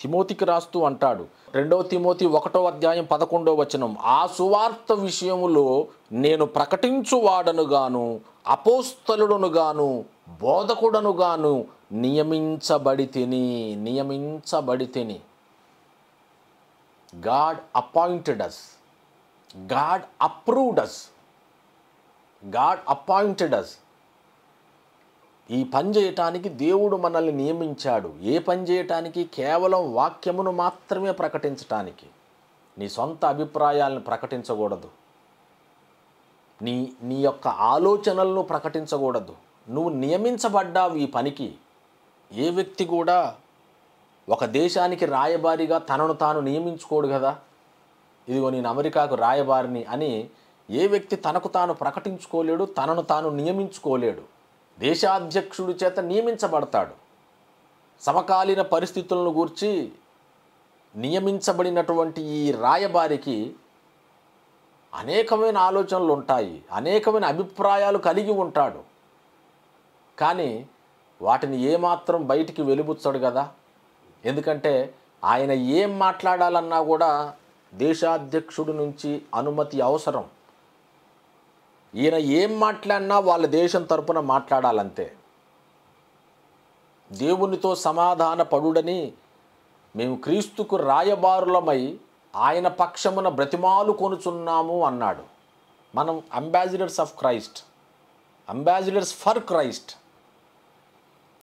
తిమోతికి రాస్తూ అంటాడు, 2 తిమోతి 1:11 ఆ సువార్త విషయములో నేను ప్రకటించువాడనుగాను అపోస్తలుడనుగాను బోధకుడనుగాను నియమించబడి తిని. గాడ్ అపాయింటెడ్ అస్, గాడ్ అప్రూవ్డ్ అస్, గాడ్ అపాయింటెడ్ అస్. ఈ పని చేయటానికి దేవుడు మనల్ని నియమించాడు. ఏ పని చేయటానికి? కేవలం వాక్యమును మాత్రమే ప్రకటించటానికి. నీ సొంత అభిప్రాయాలను ప్రకటించకూడదు, నీ యొక్క ఆలోచనలను ప్రకటించకూడదు. నువ్వు నియమించబడ్డావు ఈ పనికి. ఏ వ్యక్తి కూడా ఒక దేశానికి రాయబారిగా తనను తాను నియమించుకోడు కదా. ఇదిగో నేను అమెరికాకు రాయబారిని అని ఏ వ్యక్తి తనకు తాను ప్రకటించుకోలేడు, తనను తాను నియమించుకోలేడు. దేశాధ్యక్షుడి చేత నియమించబడతాడు. సమకాలీన పరిస్థితులను గూర్చి నియమించబడినటువంటి ఈ రాయబారికి అనేకమైన ఆలోచనలు ఉంటాయి, అనేకమైన అభిప్రాయాలు కలిగి ఉంటాడు. కానీ వాటిని ఏమాత్రం బయటికి వెలిబుచ్చడు కదా. ఎందుకంటే ఆయన ఏం మాట్లాడాలన్నా కూడా దేశాధ్యక్షుడి నుంచి అనుమతి అవసరం. ఈయన ఏం మాట్లాడినా వాళ్ళ దేశం తరపున మాట్లాడాలంతే. దేవునితో సమాధాన పడుడని మేము క్రీస్తుకు రాయబారులమై ఆయన పక్షమున బ్రతిమాలు కొనుచున్నాము అన్నాడు. మనం ambassadors of Christ, ambassadors for Christ.